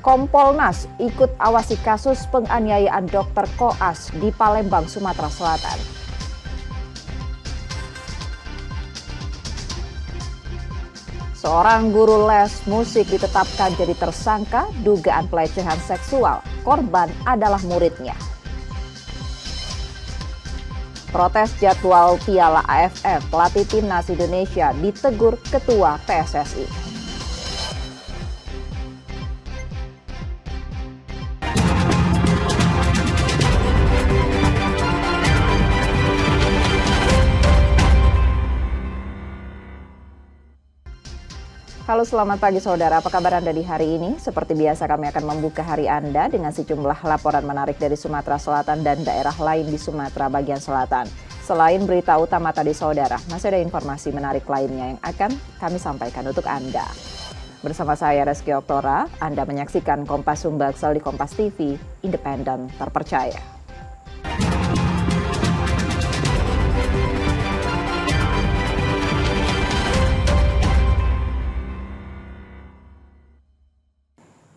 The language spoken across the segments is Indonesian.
Kompolnas ikut awasi kasus penganiayaan dokter koas di Palembang, Sumatera Selatan. Seorang guru les musik ditetapkan jadi tersangka dugaan pelecehan seksual. Korban adalah muridnya. Protes jadwal Piala AFF, pelatih timnas Indonesia ditegur Ketua PSSI. Halo, selamat pagi saudara, apa kabar Anda di hari ini? Seperti biasa kami akan membuka hari Anda dengan sejumlah laporan menarik dari Sumatera Selatan dan daerah lain di Sumatera bagian selatan. Selain berita utama tadi saudara, masih ada informasi menarik lainnya yang akan kami sampaikan untuk Anda. Bersama saya Reski Oktora, Anda menyaksikan Kompas Sumbaksel di Kompas TV, independen terpercaya.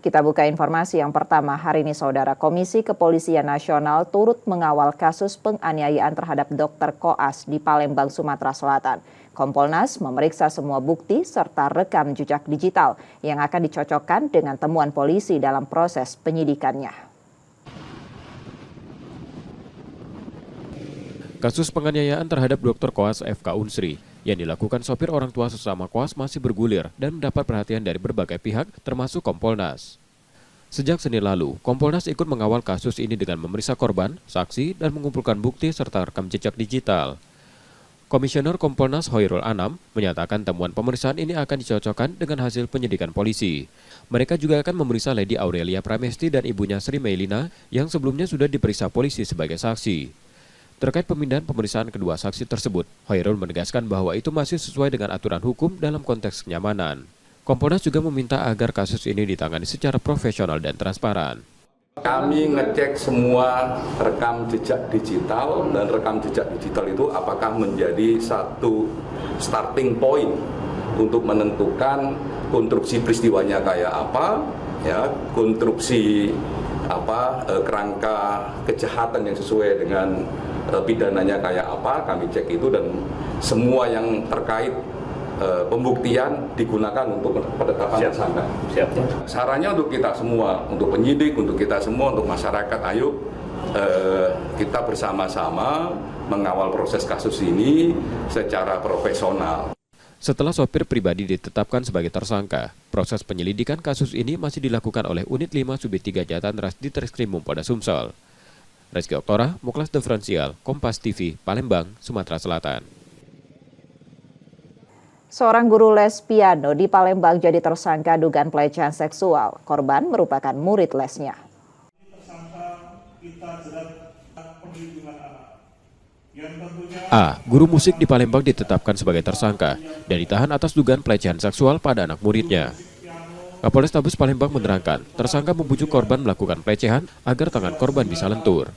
Kita buka informasi yang pertama hari ini saudara. Komisi Kepolisian Nasional turut mengawal kasus penganiayaan terhadap dokter koas di Palembang, Sumatera Selatan. Kompolnas memeriksa semua bukti serta rekam jejak digital yang akan dicocokkan dengan temuan polisi dalam proses penyidikannya. Kasus penganiayaan terhadap dokter koas FK Unsri yang dilakukan sopir orang tua sesama koas masih bergulir dan mendapat perhatian dari berbagai pihak termasuk Kompolnas. Sejak Senin lalu, Kompolnas ikut mengawal kasus ini dengan memeriksa korban, saksi, dan mengumpulkan bukti serta rekam jejak digital. Komisioner Kompolnas Hoirul Anam menyatakan temuan pemeriksaan ini akan dicocokkan dengan hasil penyidikan polisi. Mereka juga akan memeriksa Lady Aurelia Pramesti dan ibunya Sri Meilina yang sebelumnya sudah diperiksa polisi sebagai saksi. Terkait pemindahan pemeriksaan kedua saksi tersebut, Hoirul menegaskan bahwa itu masih sesuai dengan aturan hukum dalam konteks kenyamanan. Kompolnas juga meminta agar kasus ini ditangani secara profesional dan transparan. Kami ngecek semua rekam jejak digital dan rekam jejak digital itu apakah menjadi satu starting point untuk menentukan konstruksi peristiwanya kayak apa, ya, konstruksi kerangka kejahatan yang sesuai dengan pidananya kayak apa, kami cek itu dan semua yang terkait pembuktian digunakan untuk penetapan tersangka. Sarannya untuk kita semua, untuk penyidik, untuk kita semua, untuk masyarakat, ayo kita bersama-sama mengawal proses kasus ini secara profesional. Setelah sopir pribadi ditetapkan sebagai tersangka, proses penyelidikan kasus ini masih dilakukan oleh Unit 5 Subdit 3 Jatan Ras di Treskrimum Polda Sumsel. Reski Oktora, Muklas Diferensial, Kompas TV, Palembang, Sumatera Selatan. Seorang guru les piano di Palembang jadi tersangka dugaan pelecehan seksual. Korban merupakan murid lesnya. A. Guru musik di Palembang ditetapkan sebagai tersangka dan ditahan atas dugaan pelecehan seksual pada anak muridnya. Kapolrestabes Palembang menerangkan, tersangka membujuk korban melakukan pelecehan agar tangan korban bisa lentur.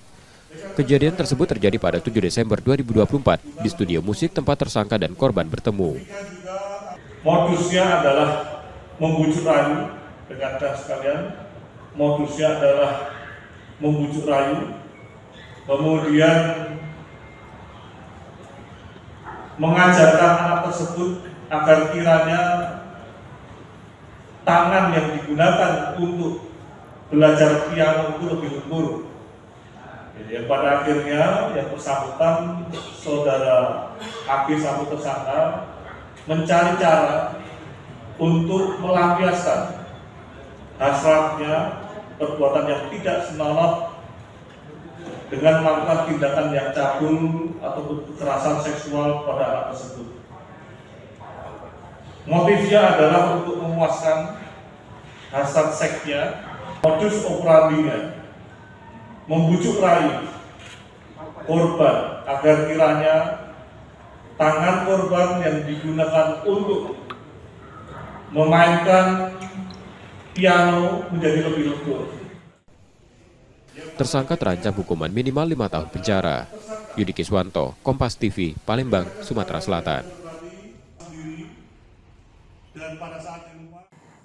Kejadian tersebut terjadi pada 7 Desember 2024 di studio musik tempat tersangka dan korban bertemu. Modusnya adalah membujuk rayu, rekan-rekan sekalian. Modusnya adalah membujuk rayu, kemudian mengajarkan anak tersebut agar kiranya tangan yang digunakan untuk belajar piano itu lebih lentur. Jadi pada akhirnya yang bersangkutan saudara AK satu tersangka mencari cara untuk melampiaskan hasratnya perbuatan yang tidak senonoh dengan melakukan tindakan yang cabul atau kekerasan seksual pada anak tersebut. Motifnya adalah untuk memuaskan hasrat seksnya. Modus operandinya membujuk rayu korban agar kiranya tangan korban yang digunakan untuk memainkan piano menjadi lebih lentur. Tersangka terancam hukuman minimal 5 tahun penjara. Yudi Kiswanto, Kompas TV, Palembang, Sumatera Selatan.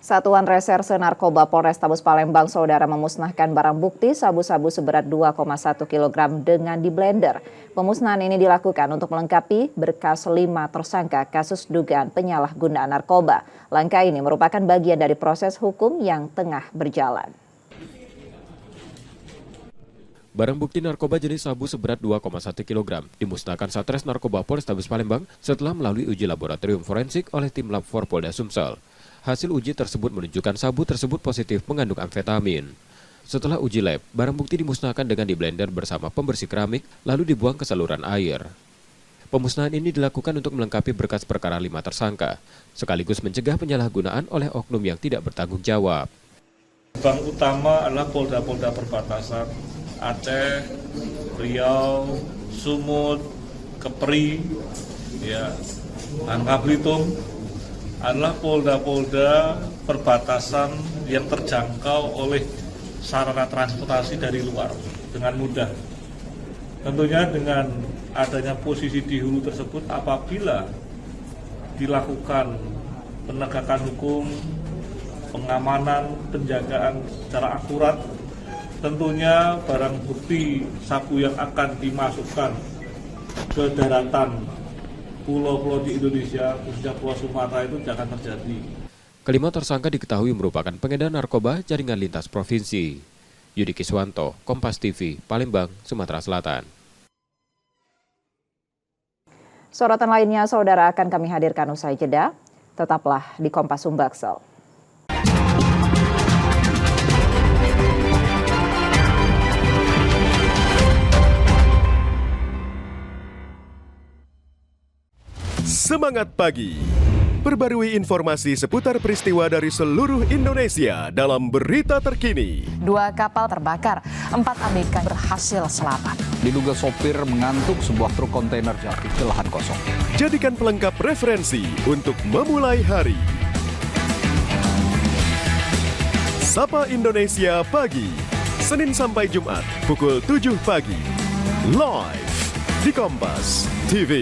Satuan Reserse Narkoba Polrestabes Palembang, saudara, memusnahkan barang bukti sabu-sabu seberat 2,1 kg dengan diblender. Pemusnahan ini dilakukan untuk melengkapi berkas 5 tersangka kasus dugaan penyalahgunaan narkoba. Langkah ini merupakan bagian dari proses hukum yang tengah berjalan. Barang bukti narkoba jenis sabu seberat 2,1 kg dimusnahkan Satres Narkoba Polrestabes Palembang setelah melalui uji laboratorium forensik oleh tim Lab 4 Polda Sumsel. Hasil uji tersebut menunjukkan sabu tersebut positif mengandung amfetamin. Setelah uji lab, barang bukti dimusnahkan dengan diblender bersama pembersih keramik lalu dibuang ke saluran air. Pemusnahan ini dilakukan untuk melengkapi berkas perkara 5 tersangka, sekaligus mencegah penyalahgunaan oleh oknum yang tidak bertanggung jawab. Bank utama adalah polda-polda perbatasan Aceh, Riau, Sumut, Kepri, Bangka Belitung adalah polda-polda perbatasan yang terjangkau oleh sarana transportasi dari luar dengan mudah. Tentunya dengan adanya posisi di hulu tersebut, apabila dilakukan penegakan hukum, pengamanan, penjagaan secara akurat, tentunya barang bukti sabu yang akan dimasukkan ke daratan pulau-pulau di Indonesia, khususnya Pulau Sumatera, itu jangan terjadi. Kelima tersangka diketahui merupakan pengedar narkoba jaringan lintas provinsi. Yudi Kiswanto, Kompas TV, Palembang, Sumatera Selatan. Sorotan lainnya, saudara, akan kami hadirkan usai jeda. Tetaplah di Kompas Sumbaksel. Semangat pagi. Perbarui informasi seputar peristiwa dari seluruh Indonesia dalam berita terkini. 2 kapal terbakar, 4 ABK berhasil selamat. Diduga sopir mengantuk sebuah truk kontainer jatuh ke lahan kosong. Jadikan pelengkap referensi untuk memulai hari. Sapa Indonesia Pagi, Senin sampai Jumat pukul 7 pagi. Live di Kompas TV.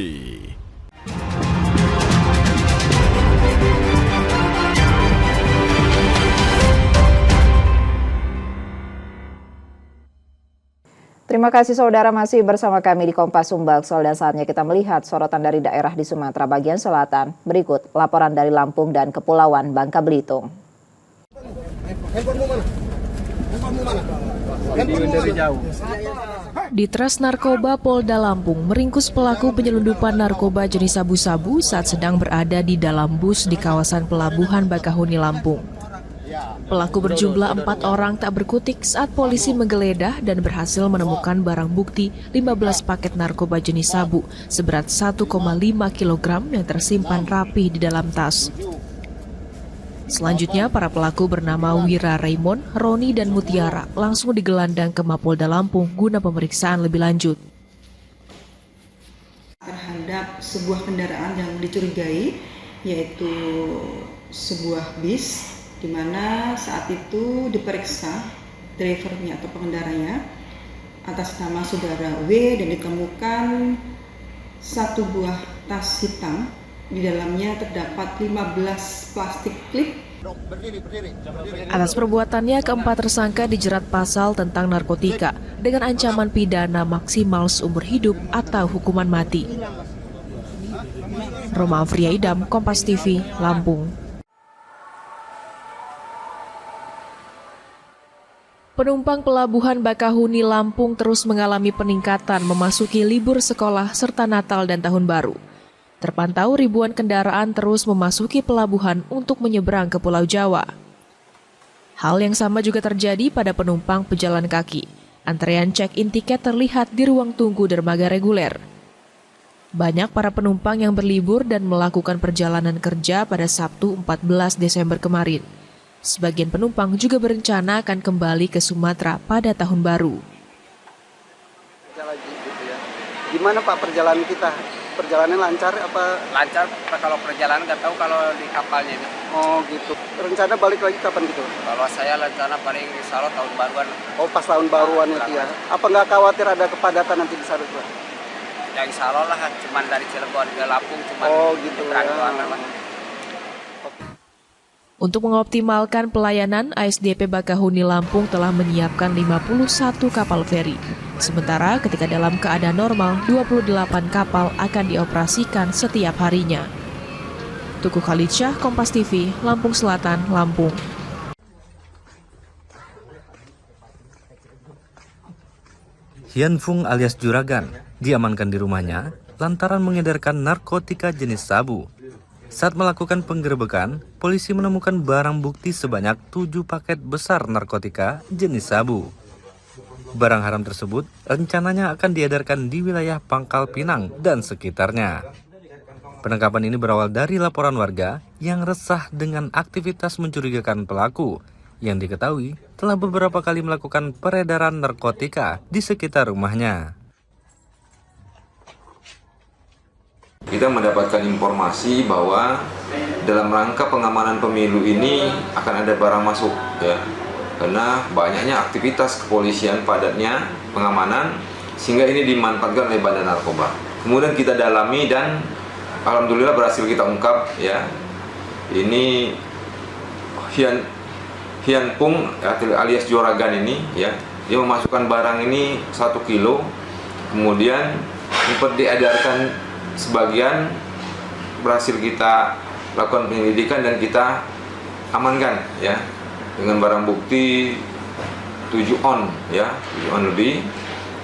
Terima kasih, saudara, masih bersama kami di Kompas Sumbaksel, dan saatnya kita melihat sorotan dari daerah di Sumatera bagian selatan. Berikut laporan dari Lampung dan Kepulauan Bangka Belitung. Ditres Narkoba Polda Lampung meringkus pelaku penyelundupan narkoba jenis sabu-sabu saat sedang berada di dalam bus di kawasan Pelabuhan Bakahuni, Lampung. Pelaku berjumlah 4 orang tak berkutik saat polisi menggeledah dan berhasil menemukan barang bukti 15 paket narkoba jenis sabu seberat 1,5 kg yang tersimpan rapi di dalam tas. Selanjutnya, para pelaku bernama Wira Raymond, Roni, dan Mutiara langsung digelandang ke Mapolda Lampung guna pemeriksaan lebih lanjut. Terhadap sebuah kendaraan yang dicurigai, yaitu sebuah bis, di mana saat itu diperiksa drivernya atau pengendaranya atas nama saudara W, dan ditemukan 1 buah tas hitam. Di dalamnya terdapat 15 plastik klip. Atas perbuatannya, keempat tersangka dijerat pasal tentang narkotika dengan ancaman pidana maksimal seumur hidup atau hukuman mati. Roma Afriaidam, Kompas TV, Lampung. Penumpang Pelabuhan Bakahuni, Lampung terus mengalami peningkatan memasuki libur sekolah serta Natal dan Tahun Baru. Terpantau ribuan kendaraan terus memasuki pelabuhan untuk menyeberang ke Pulau Jawa. Hal yang sama juga terjadi pada penumpang pejalan kaki. Antrean check-in tiket terlihat di ruang tunggu dermaga reguler. Banyak para penumpang yang berlibur dan melakukan perjalanan kerja pada Sabtu 14 Desember kemarin. Sebagian penumpang juga berencana akan kembali ke Sumatera pada Tahun Baru. Gimana Pak perjalanan kita? Perjalanan lancar apa? Lancar, kalau perjalanan nggak tahu kalau di kapalnya ini. Oh gitu. Rencana balik lagi kapan gitu? Kalau saya rencana paling insya Allah tahun baruan. Oh pas tahun baruan itu ya. Apa nggak khawatir ada kepadatan nanti di sana Pak? Ya insya Allah lah, cuman dari Cilegon ke Lampung, cuman oh gitu ya. Untuk mengoptimalkan pelayanan, ASDP Bakahuni Lampung telah menyiapkan 51 kapal feri. Sementara ketika dalam keadaan normal, 28 kapal akan dioperasikan setiap harinya. Tuku Khalidsyah, Kompas TV, Lampung Selatan, Lampung. Hian Fung alias Juragan diamankan di rumahnya lantaran mengedarkan narkotika jenis sabu. Saat melakukan penggerebekan, polisi menemukan barang bukti sebanyak 7 paket besar narkotika jenis sabu. Barang haram tersebut rencananya akan diedarkan di wilayah Pangkal Pinang dan sekitarnya. Penangkapan ini berawal dari laporan warga yang resah dengan aktivitas mencurigakan pelaku yang diketahui telah beberapa kali melakukan peredaran narkotika di sekitar rumahnya. Kita mendapatkan informasi bahwa dalam rangka pengamanan pemilu ini akan ada barang masuk, ya, karena banyaknya aktivitas kepolisian, padatnya pengamanan, sehingga ini dimanfaatkan oleh bandar narkoba. Kemudian kita dalami dan alhamdulillah berhasil kita ungkap, ya. Ini Hian Fung alias Juragan ini, ya, dia memasukkan barang ini 1 kilo, kemudian sempat diedarkan sebagian, berhasil kita lakukan penyelidikan dan kita amankan, ya, dengan barang bukti 7 on, ya, 7 on lebih.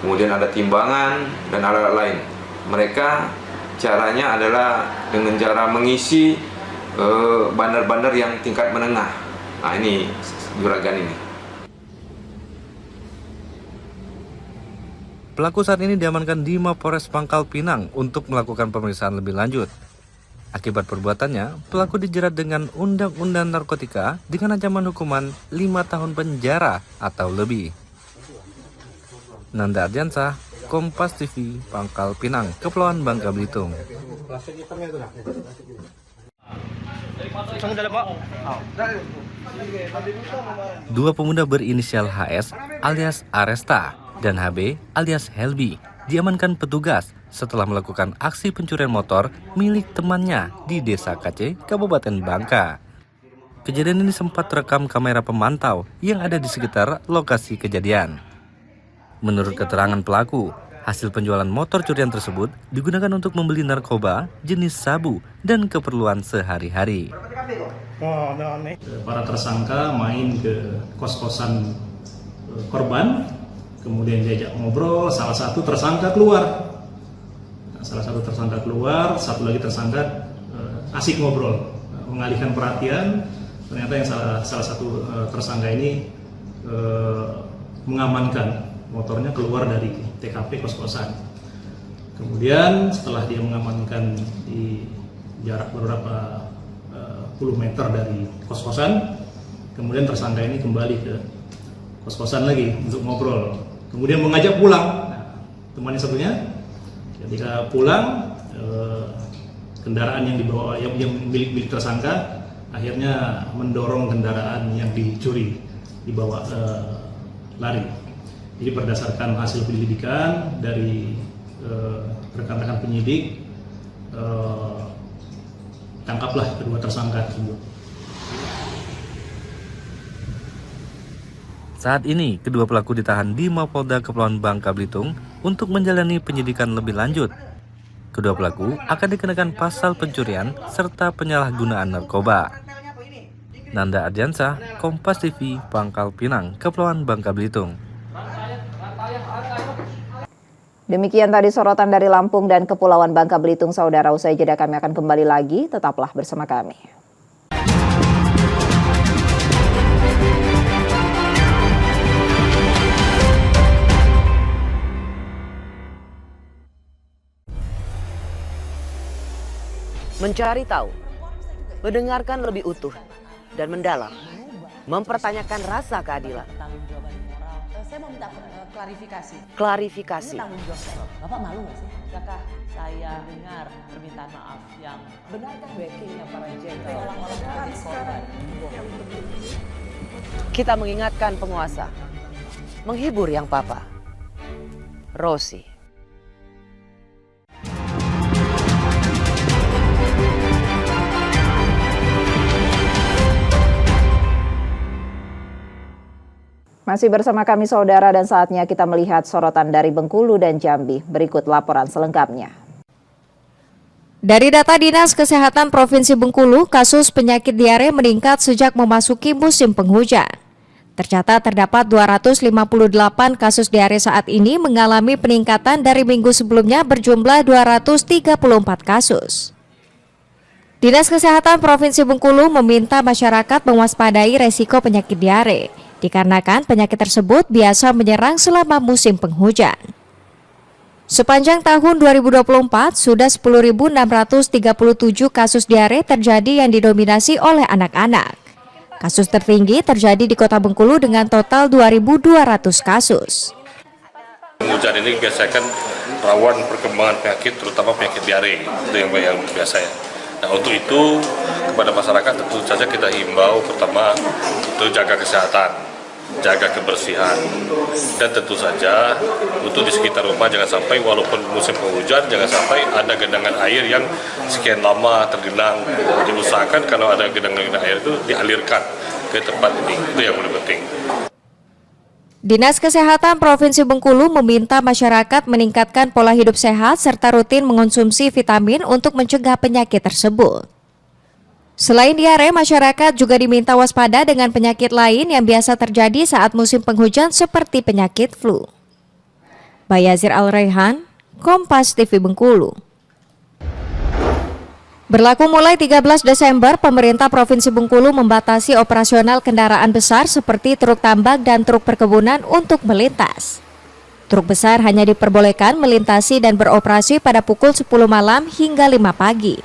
Kemudian ada timbangan dan alat lain. Mereka caranya adalah dengan cara mengisi bandar-bandar yang tingkat menengah. Nah, ini Juragan ini. Pelaku saat ini diamankan di Mapolres Pangkal Pinang untuk melakukan pemeriksaan lebih lanjut. Akibat perbuatannya, pelaku dijerat dengan Undang-Undang Narkotika dengan ancaman hukuman 5 tahun penjara atau lebih. Nanda Ardiansah, Kompas TV, Pangkal Pinang, Kepulauan Bangka Belitung. Dua pemuda berinisial HS alias Aresta dan HB alias Helbi diamankan petugas setelah melakukan aksi pencurian motor milik temannya di Desa Kace, Kabupaten Bangka. Kejadian ini sempat terekam kamera pemantau yang ada di sekitar lokasi kejadian. Menurut keterangan pelaku, hasil penjualan motor curian tersebut digunakan untuk membeli narkoba jenis sabu dan keperluan sehari-hari. Para tersangka main ke kos-kosan korban, kemudian diajak ngobrol, salah satu tersangka keluar. Satu lagi tersangka asik ngobrol, mengalihkan perhatian. Ternyata yang salah satu tersangka ini mengamankan motornya keluar dari TKP kos-kosan. Kemudian setelah dia mengamankan di jarak beberapa puluh meter dari kos-kosan, kemudian tersangka ini kembali ke kos-kosan lagi untuk ngobrol. Kemudian mengajak pulang. Nah, temannya satunya ketika pulang, kendaraan yang dibawa yang milik tersangka akhirnya mendorong kendaraan yang dicuri, dibawa lari. Jadi berdasarkan hasil penyelidikan dari rekan-rekan penyidik, tangkaplah kedua tersangka tersebut. Saat ini, kedua pelaku ditahan di Mapolda Kepulauan Bangka Belitung untuk menjalani penyidikan lebih lanjut. Kedua pelaku akan dikenakan pasal pencurian serta penyalahgunaan narkoba. Nanda Ardiansah, Kompas TV, Pangkal Pinang, Kepulauan Bangka Belitung. Demikian tadi sorotan dari Lampung dan Kepulauan Bangka Belitung, saudara. Usai jeda kami akan kembali lagi, tetaplah bersama kami. Mencari tahu, mendengarkan lebih utuh dan mendalam, mempertanyakan rasa keadilan. Saya mau minta klarifikasi. Klarifikasi. Tanggung jawab. Bapak malu nggak sih? Apakah saya dengar permintaan maaf yang benarkah backingnya para jenderal seolah-olah menjadi korban? Kita mengingatkan penguasa, menghibur yang papa. Rosi. Masih bersama kami saudara dan saatnya kita melihat sorotan dari Bengkulu dan Jambi. Berikut laporan selengkapnya. Dari data Dinas Kesehatan Provinsi Bengkulu, kasus penyakit diare meningkat sejak memasuki musim penghujan. Tercatat terdapat 258 kasus diare saat ini mengalami peningkatan dari minggu sebelumnya berjumlah 234 kasus. Dinas Kesehatan Provinsi Bengkulu meminta masyarakat mewaspadai resiko penyakit diare, dikarenakan penyakit tersebut biasa menyerang selama musim penghujan. Sepanjang tahun 2024, sudah 10.637 kasus diare terjadi yang didominasi oleh anak-anak. Kasus tertinggi terjadi di Kota Bengkulu dengan total 2.200 kasus. Hujan ini biasanya kan rawan perkembangan penyakit, terutama penyakit diare, itu yang biasa ya. Nah, untuk itu kepada masyarakat tentu saja kita himbau pertama untuk jaga kesehatan, jaga kebersihan, dan tentu saja untuk di sekitar rumah jangan sampai walaupun musim penghujan jangan sampai ada genangan air yang sekian lama tergenang. Diusahakan kalau ada genangan air itu dialirkan ke tempat ini, itu yang paling penting. Dinas Kesehatan Provinsi Bengkulu meminta masyarakat meningkatkan pola hidup sehat serta rutin mengonsumsi vitamin untuk mencegah penyakit tersebut. Selain diare, masyarakat juga diminta waspada dengan penyakit lain yang biasa terjadi saat musim penghujan seperti penyakit flu. Bayazir Al-Raihan, Kompas TV Bengkulu. Berlaku mulai 13 Desember, pemerintah Provinsi Bengkulu membatasi operasional kendaraan besar seperti truk tambak dan truk perkebunan untuk melintas. Truk besar hanya diperbolehkan melintasi dan beroperasi pada pukul 10 malam hingga 5 pagi.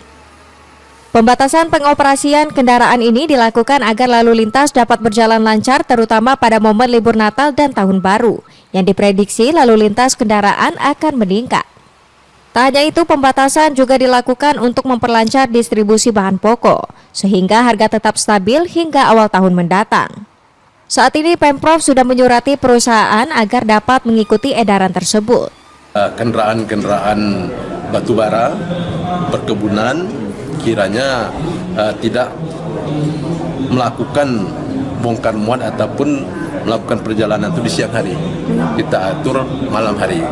Pembatasan pengoperasian kendaraan ini dilakukan agar lalu lintas dapat berjalan lancar terutama pada momen libur Natal dan Tahun Baru, yang diprediksi lalu lintas kendaraan akan meningkat. Tak hanya itu, pembatasan juga dilakukan untuk memperlancar distribusi bahan pokok, sehingga harga tetap stabil hingga awal tahun mendatang. Saat ini Pemprov sudah menyurati perusahaan agar dapat mengikuti edaran tersebut. Kendaraan-kendaraan batubara, perkebunan, kiranya tidak melakukan bongkar muat ataupun melakukan perjalanan itu di siang hari. Kita atur malam hari,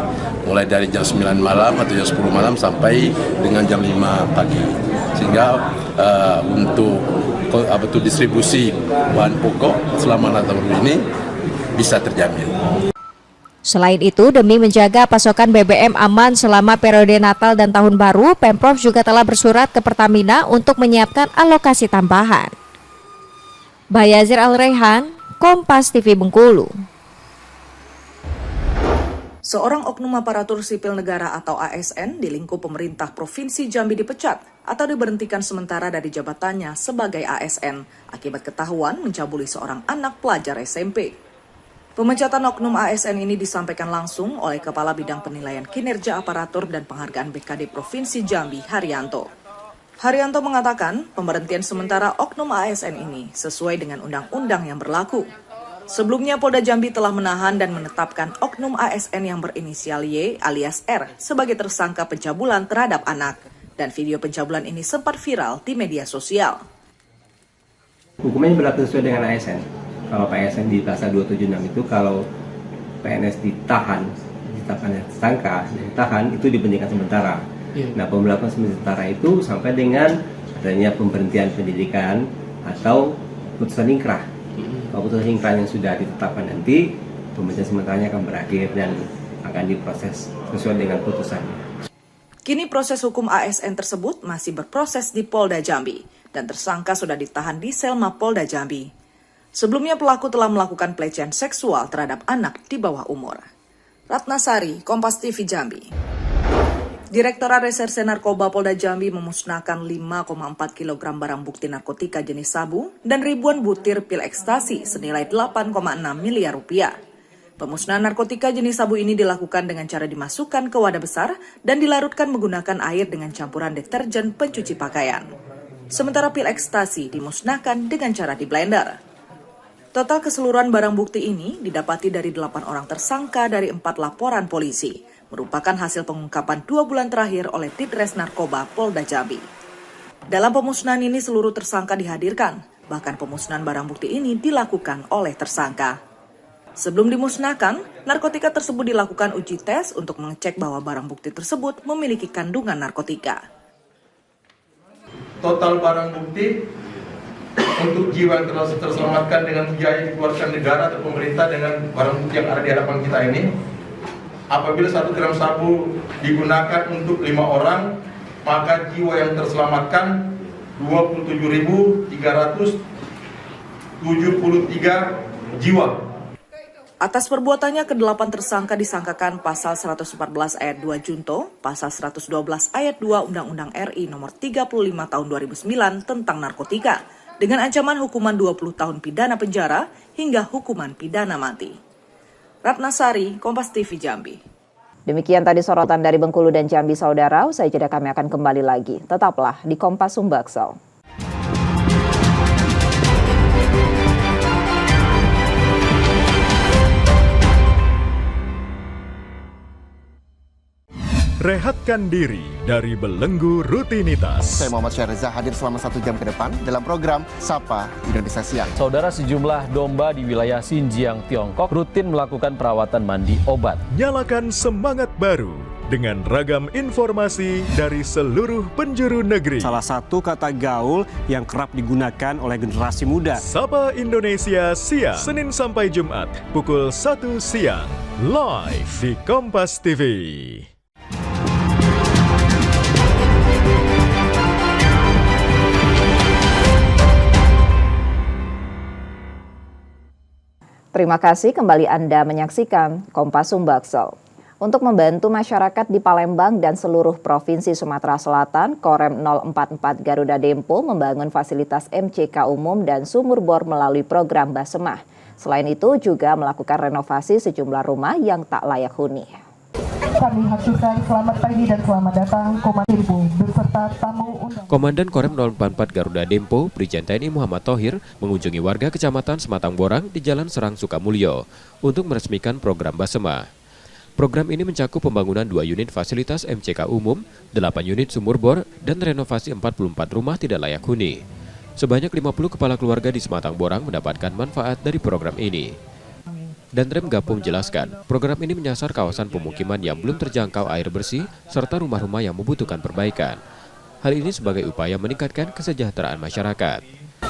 mulai dari jam 9 malam atau jam 10 malam sampai dengan jam 5 pagi. Sehingga untuk distribusi bahan pokok selama Natal ini bisa terjamin. Selain itu, demi menjaga pasokan BBM aman selama periode Natal dan Tahun Baru, Pemprov juga telah bersurat ke Pertamina untuk menyiapkan alokasi tambahan. Bayazir Al-Raihan, Kompas TV Bengkulu. Seorang oknum aparatur sipil negara atau ASN di lingkup pemerintah Provinsi Jambi dipecat atau diberhentikan sementara dari jabatannya sebagai ASN akibat ketahuan mencabuli seorang anak pelajar SMP. Pemecatan oknum ASN ini disampaikan langsung oleh Kepala Bidang Penilaian Kinerja Aparatur dan Penghargaan BKD Provinsi Jambi, Haryanto. Haryanto mengatakan pemberhentian sementara oknum ASN ini sesuai dengan undang-undang yang berlaku. Sebelumnya Polda Jambi telah menahan dan menetapkan oknum ASN yang berinisial Y alias R sebagai tersangka pencabulan terhadap anak. Dan video pencabulan ini sempat viral di media sosial. Hukumnya berlaku sesuai dengan ASN. Kalau PSN di pasal 276 itu kalau PNS ditetapkan tersangka dan ditahan itu diberhentikan sementara. Nah, pemberlakuan sementara itu sampai dengan adanya pemberhentian pendidikan atau putusan ingkrah. Kalau putusan ingkrah yang sudah ditetapkan nanti, pemberhentian sementaranya akan berakhir dan akan diproses sesuai dengan putusannya. Kini proses hukum ASN tersebut masih berproses di Polda Jambi dan tersangka sudah ditahan di sel Mapolda Jambi. Sebelumnya pelaku telah melakukan pelecehan seksual terhadap anak di bawah umur. Ratnasari, Kompas TV Jambi. Direktorat Reserse Narkoba Polda Jambi memusnahkan 5,4 kg barang bukti narkotika jenis sabu dan ribuan butir pil ekstasi senilai 8,6 miliar rupiah. Pemusnahan narkotika jenis sabu ini dilakukan dengan cara dimasukkan ke wadah besar dan dilarutkan menggunakan air dengan campuran deterjen pencuci pakaian. Sementara pil ekstasi dimusnahkan dengan cara di blender. Total keseluruhan barang bukti ini didapati dari 8 orang tersangka dari 4 laporan polisi, merupakan hasil pengungkapan 2 bulan terakhir oleh Ditres Narkoba Polda Jambi. Dalam pemusnahan ini seluruh tersangka dihadirkan, bahkan pemusnahan barang bukti ini dilakukan oleh tersangka. Sebelum dimusnahkan, narkotika tersebut dilakukan uji tes untuk mengecek bahwa barang bukti tersebut memiliki kandungan narkotika. Total barang bukti untuk jiwa yang terselamatkan dengan biaya dikeluarkan negara atau pemerintah dengan barang bukti yang ada di hadapan kita ini, apabila 1 gram sabu digunakan untuk 5 orang, maka jiwa yang terselamatkan 27.373 jiwa. Atas perbuatannya, ke-8 tersangka disangkakan pasal 114 ayat 2 Junto, pasal 112 ayat 2 Undang-Undang RI nomor 35 tahun 2009 tentang narkotika, dengan ancaman hukuman 20 tahun pidana penjara hingga hukuman pidana mati. Ratnasari, Kompas TV Jambi. Demikian tadi sorotan dari Bengkulu dan Jambi, saudara. Usai jeda kami akan kembali lagi. Tetaplah di Kompas Sumbaksel. Rehatkan diri dari belenggu rutinitas. Saya Muhammad Syahriza hadir selama 1 jam ke depan dalam program Sapa Indonesia Siang. Saudara, sejumlah domba di wilayah Xinjiang, Tiongkok rutin melakukan perawatan mandi obat. Nyalakan semangat baru dengan ragam informasi dari seluruh penjuru negeri. Salah satu kata gaul yang kerap digunakan oleh generasi muda. Sapa Indonesia Siang, Senin sampai Jumat pukul 1 siang. Live di Kompas TV. Terima kasih kembali Anda menyaksikan Kompas Sumbaksel. Untuk membantu masyarakat di Palembang dan seluruh Provinsi Sumatera Selatan, Korem 044 Garuda Dempo membangun fasilitas MCK umum dan sumur bor melalui program Basemah. Selain itu juga melakukan renovasi sejumlah rumah yang tak layak huni. Kami haturkan selamat pagi dan selamat datang Komandan Ibu beserta tamu undang. Komandan Korem 044 Garuda Dempo, Brigjen TNI Muhammad Thohir, mengunjungi warga Kecamatan Sematang Borang di Jalan Serang Sukamulyo untuk meresmikan program Basemah. Program ini mencakup pembangunan 2 unit fasilitas MCK umum, 8 unit sumur bor, dan renovasi 44 rumah tidak layak huni. Sebanyak 50 kepala keluarga di Sematang Borang mendapatkan manfaat dari program ini. Danrem Gapo menjelaskan, program ini menyasar kawasan pemukiman yang belum terjangkau air bersih serta rumah-rumah yang membutuhkan perbaikan. Hal ini sebagai upaya meningkatkan kesejahteraan masyarakat.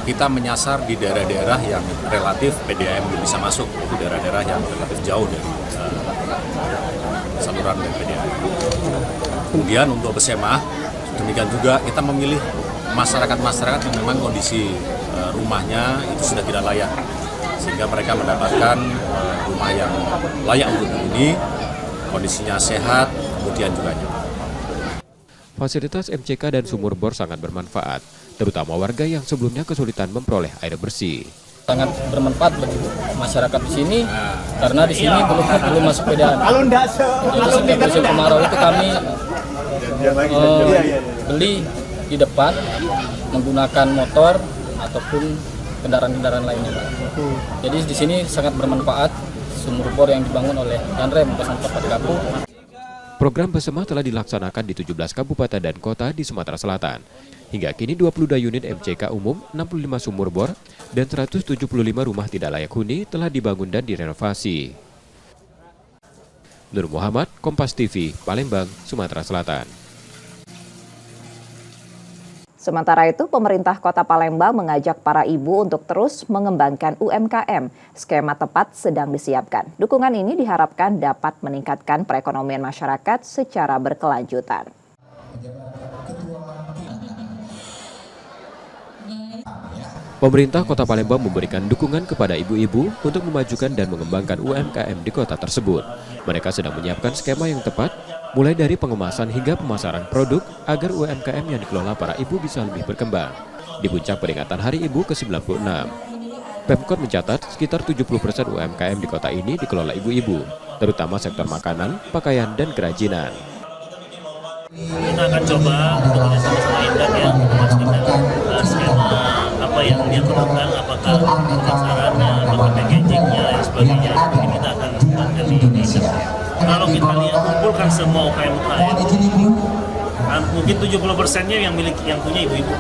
Kita menyasar di daerah-daerah yang relatif PDAM belum bisa masuk, itu daerah-daerah yang relatif jauh dari saluran dari PDAM. Kemudian untuk Basemah, demikian juga kita memilih masyarakat-masyarakat yang memang kondisi rumahnya itu sudah tidak layak, sehingga mereka mendapatkan rumah yang layak untuk dihuni, kondisinya sehat, kemudian juga nyaman. Fasilitas MCK dan sumur bor sangat bermanfaat, terutama warga yang sebelumnya kesulitan memperoleh air bersih. Sangat bermanfaat bagi masyarakat di sini, karena di sini belum masuk PDAM. Jadi setiap musim kemarau itu kami beli di depan menggunakan motor ataupun kendaraan-kendaraan lainnya. Jadi di sini sangat bermanfaat sumur bor yang dibangun oleh Danrem 044 Gapo. Program Basemah telah dilaksanakan di 17 kabupaten dan kota di Sumatera Selatan. Hingga kini 22 unit MCK umum, 65 sumur bor, dan 175 rumah tidak layak huni telah dibangun dan direnovasi. Nur Muhammad, Kompas TV, Palembang, Sumatera Selatan. Sementara itu, pemerintah Kota Palembang mengajak para ibu untuk terus mengembangkan UMKM. Skema tepat sedang disiapkan. Dukungan ini diharapkan dapat meningkatkan perekonomian masyarakat secara berkelanjutan. Pemerintah Kota Palembang memberikan dukungan kepada ibu-ibu untuk memajukan dan mengembangkan UMKM di kota tersebut. Mereka sedang menyiapkan skema yang tepat, mulai dari pengemasan hingga pemasaran produk agar UMKM yang dikelola para ibu bisa lebih berkembang. Di puncak peringatan Hari Ibu ke-96, Pemkot mencatat sekitar 70% UMKM di kota ini dikelola ibu-ibu, terutama sektor makanan, pakaian, dan kerajinan. Kita akan coba bekerjasama Indak yang memastikan skema apa yang dia perlukan, apakah pemasarannya, apakah packagingnya, dan sebagainya. Ini kita akan kembangkan di Indak. Kalau kita lihat kumpulkan semua UKM-UKM, mungkin 70%-nya yang punya ibu-ibu.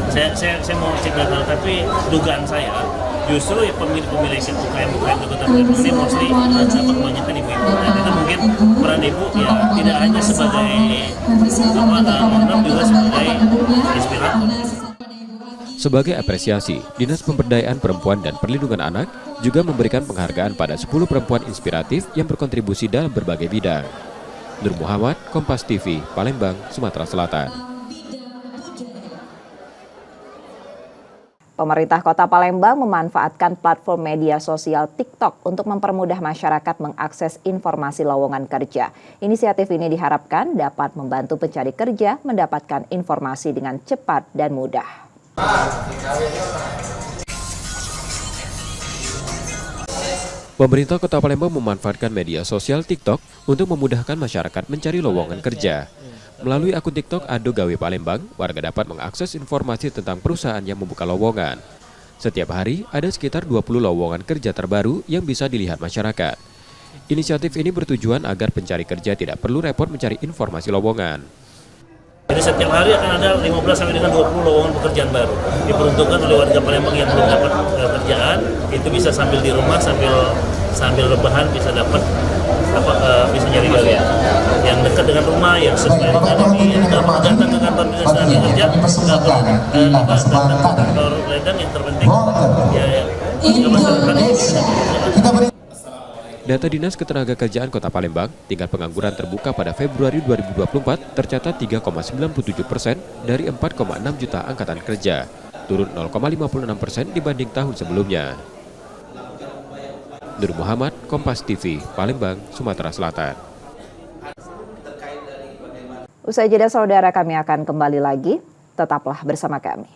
Saya mau cek data, tapi dugaan saya justru ya pemilik UKM-UKM di Kota Palembang ini mostly dapat kebanyakan ibu-ibu. Dan itu mungkin peran ibu ya tidak hanya sebagai owner, juga sebagai inspirator. Sebagai apresiasi, Dinas Pemberdayaan Perempuan dan Perlindungan Anak juga memberikan penghargaan pada 10 perempuan inspiratif yang berkontribusi dalam berbagai bidang. Nur Muhammad, Kompas TV, Palembang, Sumatera Selatan. Pemerintah Kota Palembang memanfaatkan platform media sosial TikTok untuk mempermudah masyarakat mengakses informasi lowongan kerja. Inisiatif ini diharapkan dapat membantu pencari kerja mendapatkan informasi dengan cepat dan mudah. Pemerintah Kota Palembang memanfaatkan media sosial TikTok untuk memudahkan masyarakat mencari lowongan kerja. Melalui akun TikTok Ado Gawe Palembang, warga dapat mengakses informasi tentang perusahaan yang membuka lowongan. Setiap hari ada sekitar 20 lowongan kerja terbaru yang bisa dilihat masyarakat. Inisiatif ini bertujuan agar pencari kerja tidak perlu repot mencari informasi lowongan. Jadi setiap hari akan ada 15 sampai dengan 20 lowongan pekerjaan baru diperuntukkan oleh warga Palembang yang belum dapat kerjaan. Itu bisa sambil di rumah, sambil rebahan bisa dapat bisa nyari kerja yang dekat dengan rumah, yang sesuai dengan ini. Tidak perlu datang ke kantor dinas tenaga kerja, tidak perlu datang ke kantor ledang. Yang terpenting ya masyarakat ini bisa dapat. Data Dinas Ketenagakerjaan Kota Palembang, tingkat pengangguran terbuka pada Februari 2024 tercatat 3,97% dari 4,6 juta angkatan kerja, turun 0,56% dibanding tahun sebelumnya. Nur Muhammad, Kompas TV, Palembang, Sumatera Selatan. Usai jeda saudara, kami akan kembali lagi. Tetaplah bersama kami.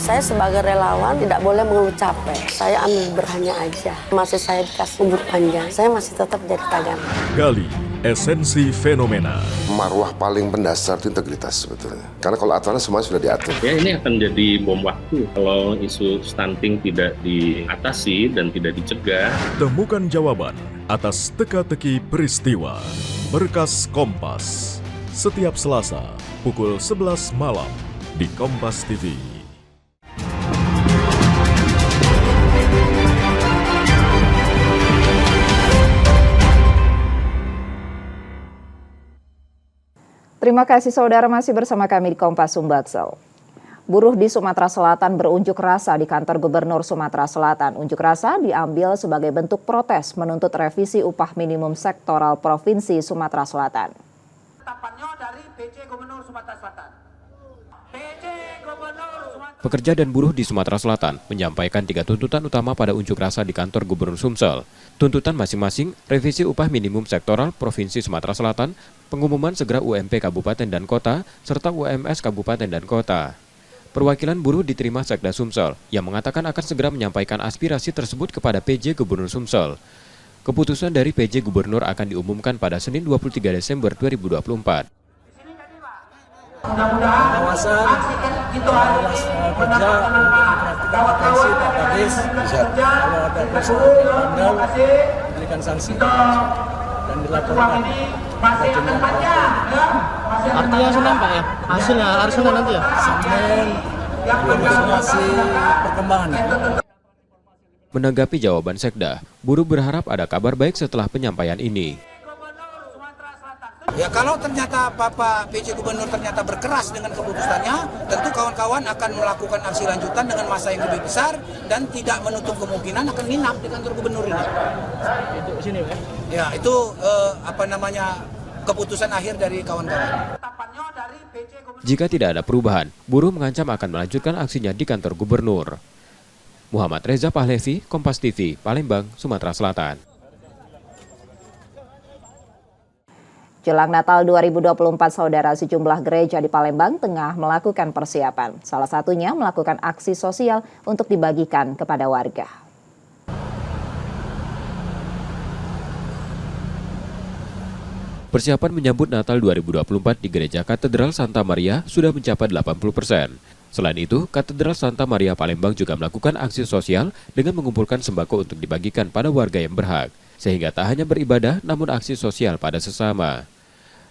Saya sebagai relawan tidak boleh mengeluh capek. Saya ambil berhanya aja. Masih saya dikasih umur panjang, saya masih tetap jadi tagana. Gali esensi fenomena. Marwah paling mendasar itu integritas sebetulnya. Karena kalau aturannya semua sudah diatur. Ya, ini akan jadi bom waktu kalau isu stunting tidak diatasi dan tidak dicegah. Temukan jawaban atas teka-teki peristiwa. Berkas Kompas. Setiap Selasa pukul 11 malam di Kompas TV. Terima kasih saudara masih bersama kami di Kompas Sumbaksel. Buruh di Sumatera Selatan berunjuk rasa di kantor Gubernur Sumatera Selatan. Unjuk rasa diambil sebagai bentuk protes menuntut revisi upah minimum sektoral Provinsi Sumatera Selatan. Pekerja dan buruh di Sumatera Selatan menyampaikan 3 tuntutan utama pada unjuk rasa di kantor Gubernur Sumsel. Tuntutan masing-masing, revisi upah minimum sektoral Provinsi Sumatera Selatan, pengumuman segera UMP Kabupaten dan Kota, serta UMS Kabupaten dan Kota. Perwakilan buruh diterima Sekda Sumsel yang mengatakan akan segera menyampaikan aspirasi tersebut kepada PJ Gubernur Sumsel. Keputusan dari PJ Gubernur akan diumumkan pada Senin 23 Desember 2024. Kawasan kerja potensi database kalau ada perusahaan yang bandel diberikan sanksi dan dilaporkan. Artinya Senin Pak ya? Hasilnya hari Senin nanti ya? Senin masih perkembangannya. Menanggapi jawaban Sekda, buruh berharap ada kabar baik setelah penyampaian ini. Ya kalau ternyata Bapak PJ Gubernur ternyata berkeras dengan keputusannya, tentu kawan-kawan akan melakukan aksi lanjutan dengan massa yang lebih besar dan tidak menutup kemungkinan akan nginap di kantor gubernur ini. Itu di sini ya? Ya itu keputusan akhir dari kawan-kawan. Jika tidak ada perubahan, buruh mengancam akan melanjutkan aksinya di kantor gubernur. Muhammad Reza Pahlevi, Kompas TV, Palembang, Sumatera Selatan. Jelang Natal 2024, saudara, sejumlah gereja di Palembang tengah melakukan persiapan. Salah satunya melakukan aksi sosial untuk dibagikan kepada warga. Persiapan menyambut Natal 2024 di Gereja Katedral Santa Maria sudah mencapai 80%. Selain itu, Katedral Santa Maria Palembang juga melakukan aksi sosial dengan mengumpulkan sembako untuk dibagikan pada warga yang berhak. sehingga tak hanya beribadah namun aksi sosial pada sesama.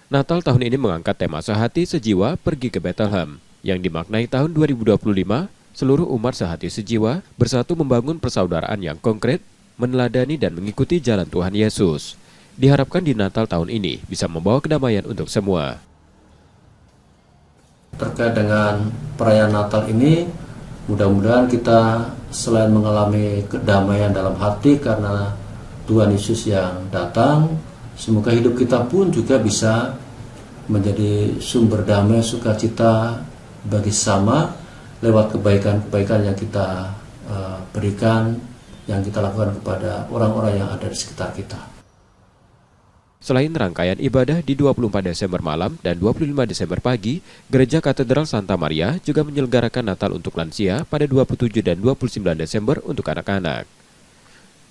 Natal tahun ini mengangkat tema sehati sejiwa pergi ke Bethlehem, yang dimaknai tahun 2025 seluruh umat sehati sejiwa bersatu membangun persaudaraan yang konkret, meneladani dan mengikuti jalan Tuhan Yesus. Diharapkan di Natal tahun ini bisa membawa kedamaian untuk semua. Terkait dengan perayaan Natal ini, mudah-mudahan kita selain mengalami kedamaian dalam hati karena Tuhan Yesus yang datang, semoga hidup kita pun juga bisa menjadi sumber damai sukacita bagi sesama lewat kebaikan-kebaikan yang kita berikan, yang kita lakukan kepada orang-orang yang ada di sekitar kita. Selain rangkaian ibadah di 24 Desember malam dan 25 Desember pagi, Gereja Katedral Santa Maria juga menyelenggarakan Natal untuk lansia pada 27 dan 29 Desember untuk anak-anak.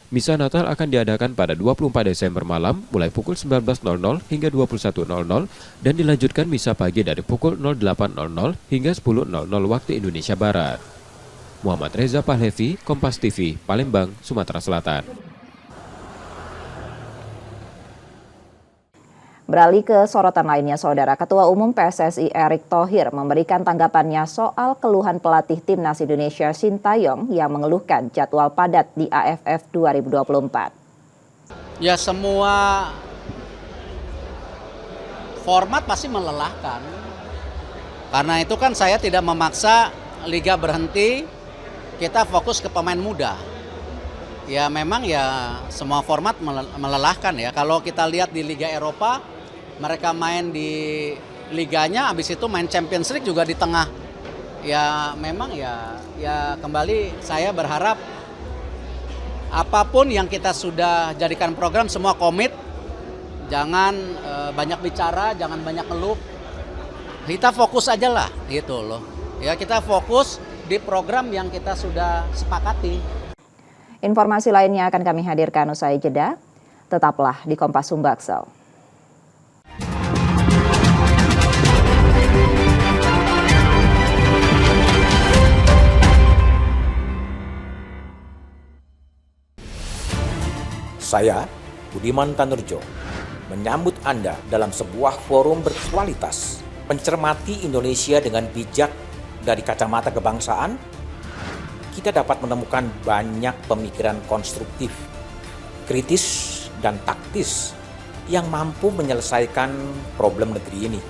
Misa Natal akan diadakan pada 24 Desember malam mulai pukul 19.00 hingga 21.00 dan dilanjutkan misa pagi dari pukul 08.00 hingga 10.00 waktu Indonesia Barat. Muhammad Reza Pahlevi, Kompas TV, Palembang, Sumatera Selatan. Beralih ke sorotan lainnya, Saudara. Ketua Umum PSSI Erick Thohir memberikan tanggapannya soal keluhan pelatih Timnas Indonesia Sintayong yang mengeluhkan jadwal padat di AFF 2024. Ya, semua format pasti melelahkan. Karena itu kan saya tidak memaksa liga berhenti, kita fokus ke pemain muda. Ya memang ya semua format melelahkan ya. Kalau kita lihat di Liga Eropa, mereka main di liganya, habis itu main Champions League juga di tengah. Ya memang ya kembali saya berharap apapun yang kita sudah jadikan program semua komit. Jangan banyak bicara, jangan banyak ngeluh. Kita fokus aja lah gitu loh. Ya kita fokus di program yang kita sudah sepakati. Informasi lainnya akan kami hadirkan usai jeda. Tetaplah di Kompas Sumbaksel. Saya, Budiman Tanurjo, menyambut Anda dalam sebuah forum berkualitas, mencermati Indonesia dengan bijak dari kacamata kebangsaan. Kita dapat menemukan banyak pemikiran konstruktif, kritis, dan taktis yang mampu menyelesaikan problem negeri ini.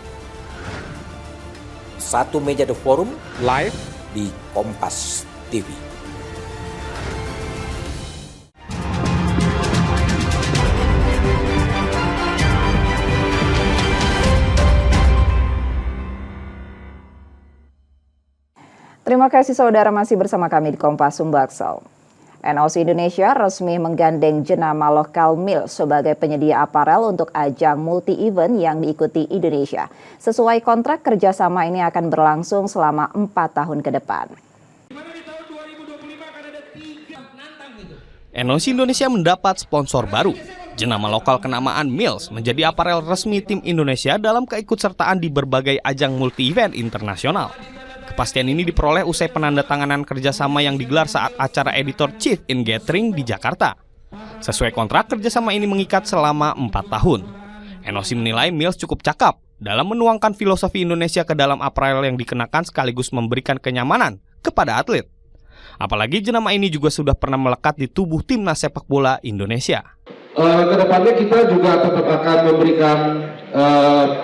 Satu meja The Forum live di Kompas TV. Terima kasih Saudara masih bersama kami di Kompas Sumbaksel. NOC Indonesia resmi menggandeng jenama lokal Mills sebagai penyedia aparel untuk ajang multi-event yang diikuti Indonesia. Sesuai kontrak, kerjasama ini akan berlangsung selama 4 tahun ke depan. NOC Indonesia mendapat sponsor baru. Jenama lokal kenamaan Mills menjadi aparel resmi tim Indonesia dalam keikutsertaan di berbagai ajang multi-event internasional. Kepastian ini diperoleh usai penandatanganan kerjasama yang digelar saat acara Editor Chief in Gathering di Jakarta. Sesuai kontrak, kerjasama ini mengikat selama 4 tahun. NOC menilai Mills cukup cakap dalam menuangkan filosofi Indonesia ke dalam aparel yang dikenakan sekaligus memberikan kenyamanan kepada atlet. Apalagi jenama ini juga sudah pernah melekat di tubuh timnas sepak bola Indonesia. Kedepannya kita juga tetap akan memberikan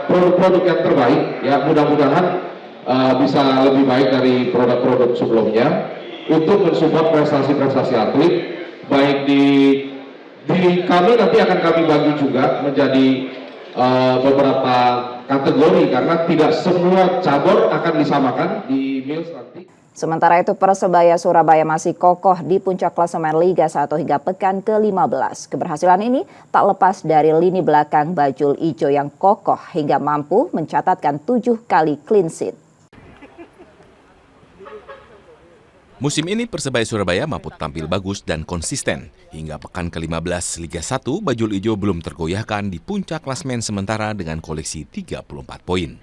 produk-produk yang terbaik, ya mudah-mudahan bisa lebih baik dari produk-produk sebelumnya untuk mensupport prestasi-prestasi atlet. Baik di kami nanti akan kami bagi juga menjadi beberapa kategori karena tidak semua cabur akan disamakan di Mills nanti. Sementara itu Persebaya Surabaya masih kokoh di puncak klasemen Liga 1 hingga pekan ke-15. Keberhasilan ini tak lepas dari lini belakang bajul ijo yang kokoh hingga mampu mencatatkan 7 kali clean sheet. Musim ini Persebaya Surabaya mampu tampil bagus dan konsisten. Hingga pekan ke-15 Liga 1, bajul ijo belum tergoyahkan di puncak klasemen sementara dengan koleksi 34 poin.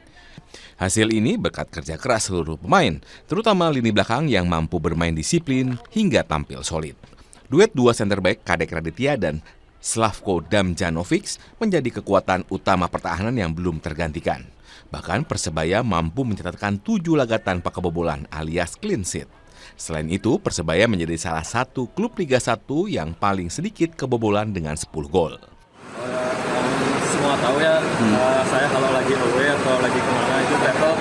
Hasil ini berkat kerja keras seluruh pemain, terutama lini belakang yang mampu bermain disiplin hingga tampil solid. Duet dua center back Kadek Raditya dan Slavko Damjanovic menjadi kekuatan utama pertahanan yang belum tergantikan. Bahkan Persebaya mampu mencatatkan 7 laga tanpa kebobolan alias clean sheet. Selain itu, Persebaya menjadi salah satu klub Liga 1 yang paling sedikit kebobolan dengan 10 gol. Semua tahu ya, saya kalau lagi away atau lagi kemana itu travel,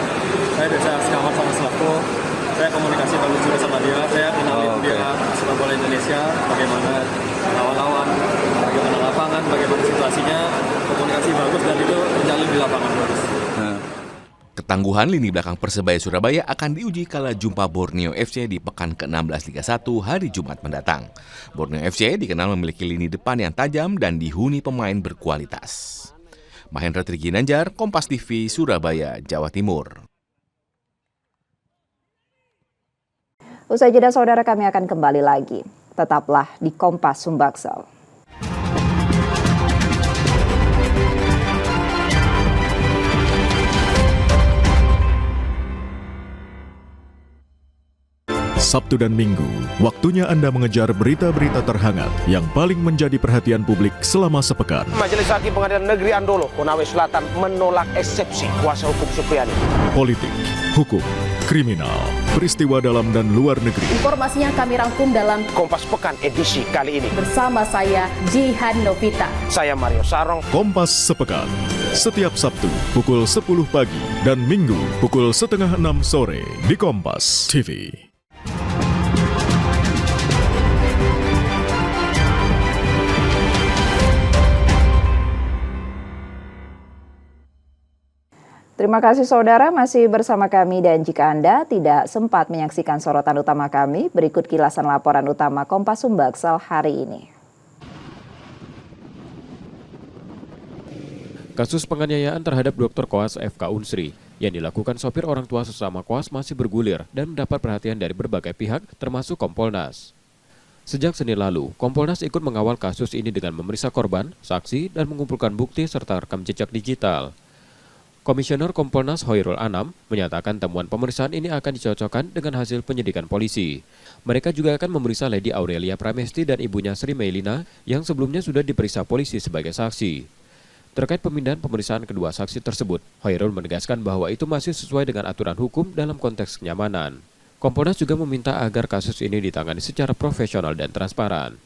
saya biasa sekamar sama Slavko. Saya komunikasi bagus juga sama dia, saya kenalin dia sepak bola Indonesia, bagaimana lawan-lawan, bagaimana lapangan, bagaimana situasinya, komunikasi bagus dan itu terjalin di lapangan bagus. Ketangguhan lini belakang Persebaya Surabaya akan diuji kala jumpa Borneo FC di pekan ke-16 Liga 1 hari Jumat mendatang. Borneo FC dikenal memiliki lini depan yang tajam dan dihuni pemain berkualitas. Mahendra Triginanjar, Kompas TV, Surabaya, Jawa Timur. Usai jeda saudara, kami akan kembali lagi. Tetaplah di Kompas Sumbaksel. Sabtu dan Minggu, waktunya Anda mengejar berita-berita terhangat yang paling menjadi perhatian publik selama sepekan. Majelis Hakim Pengadilan Negeri Andolo, Konawe Selatan menolak eksepsi kuasa hukum Supriyadi. Politik, hukum, kriminal, peristiwa dalam dan luar negeri. Informasinya kami rangkum dalam Kompas Pekan edisi kali ini. Bersama saya, Jihan Novita. Saya Mario Sarong. Kompas Sepekan, setiap Sabtu pukul 10 pagi dan Minggu pukul 5:30 sore di Kompas TV. Terima kasih saudara masih bersama kami, dan jika Anda tidak sempat menyaksikan sorotan utama kami, berikut kilasan laporan utama Kompas Sumbaksel hari ini. Kasus penganiayaan terhadap Dr. Koas FK Unsri yang dilakukan sopir orang tua sesama koas masih bergulir dan mendapat perhatian dari berbagai pihak termasuk Kompolnas. Sejak Senin lalu, Kompolnas ikut mengawal kasus ini dengan memeriksa korban, saksi, dan mengumpulkan bukti serta rekam jejak digital. Komisioner Kompolnas Hoirul Anam menyatakan temuan pemeriksaan ini akan dicocokkan dengan hasil penyidikan polisi. Mereka juga akan memeriksa Lady Aurelia Pramesti dan ibunya Sri Meilina yang sebelumnya sudah diperiksa polisi sebagai saksi. Terkait pemindahan pemeriksaan kedua saksi tersebut, Hoirul menegaskan bahwa itu masih sesuai dengan aturan hukum dalam konteks kenyamanan. Kompolnas juga meminta agar kasus ini ditangani secara profesional dan transparan.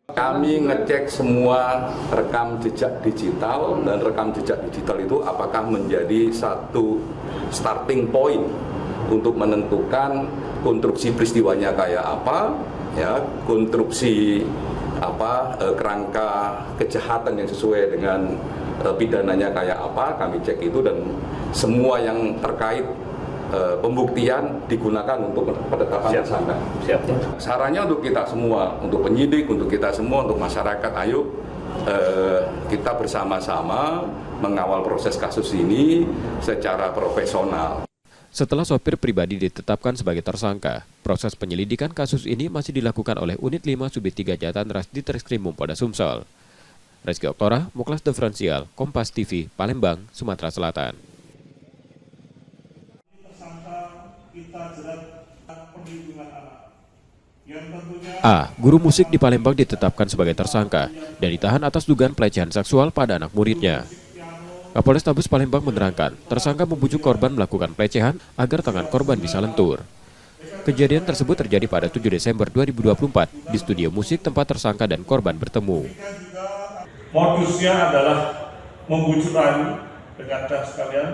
Kami ngecek semua rekam jejak digital, dan rekam jejak digital itu apakah menjadi satu starting point untuk menentukan konstruksi peristiwanya kayak apa, ya, konstruksi apa, kerangka kejahatan yang sesuai dengan pidananya kayak apa, kami cek itu, dan semua yang terkait pembuktian digunakan untuk penetapan tersangka. Sarannya untuk kita semua, untuk penyidik, untuk kita semua, untuk masyarakat, ayo kita bersama-sama mengawal proses kasus ini secara profesional. Setelah sopir pribadi ditetapkan sebagai tersangka, proses penyelidikan kasus ini masih dilakukan oleh Unit 5 Subdit 3 Jatan Ras di Treskrimum Polda Sumsel. Rizky Oktora, Muklas Diferensial, Kompas TV, Palembang, Sumatera Selatan. A. Guru musik di Palembang ditetapkan sebagai tersangka dan ditahan atas dugaan pelecehan seksual pada anak muridnya. Kapolrestabes Palembang menerangkan, tersangka membujuk korban melakukan pelecehan agar tangan korban bisa lentur. Kejadian tersebut terjadi pada 7 Desember 2024 di studio musik tempat tersangka dan korban bertemu. Modusnya adalah membujuk rayu, rekan-rekan sekalian.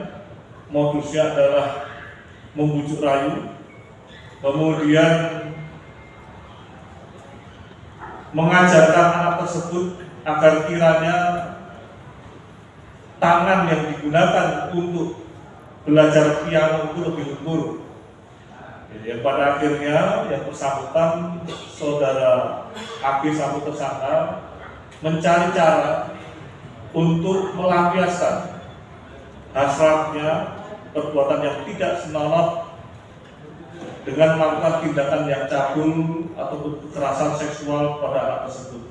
Modusnya adalah membujuk rayu, kemudian mengajarkan anak tersebut agar kiranya tangan yang digunakan untuk belajar piano itu lebih lentur. Jadi pada akhirnya yang bersangkutan, saudara Aki satu tersangka, mencari cara untuk melampiaskan hasratnya, perbuatan yang tidak senonoh dengan melakukan tindakan yang cabul atau kekerasan seksual pada anak tersebut.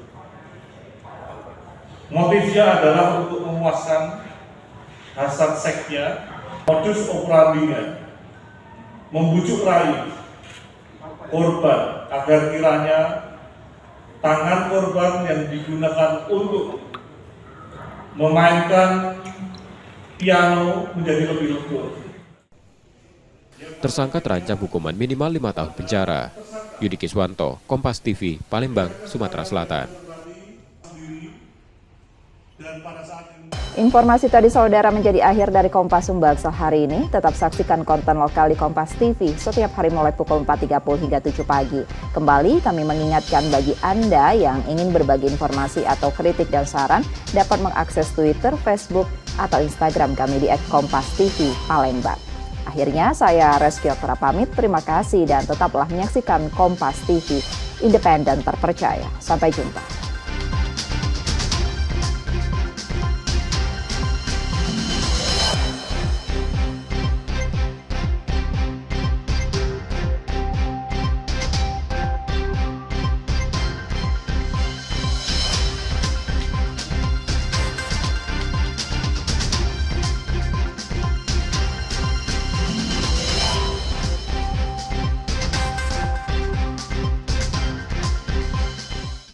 Motifnya adalah untuk memuaskan hasrat seksnya. Modus operandinya membujuk rayu korban agar kiranya tangan korban yang digunakan untuk memainkan piano menjadi lebih lentur. Tersangka terancam hukuman minimal 5 tahun penjara. Yudi Kiswanto, Kompas TV, Palembang, Sumatera Selatan. Informasi tadi saudara menjadi akhir dari Kompas Sumbaksel hari ini. Tetap saksikan konten lokal di Kompas TV setiap hari mulai pukul 4.30 hingga 7 pagi. Kembali kami mengingatkan bagi Anda yang ingin berbagi informasi atau kritik dan saran dapat mengakses Twitter, Facebook, atau Instagram kami di @kompastv Palembang. Akhirnya saya Reski Oktora pamit, terima kasih dan tetaplah menyaksikan Kompas TV, independen terpercaya. Sampai jumpa.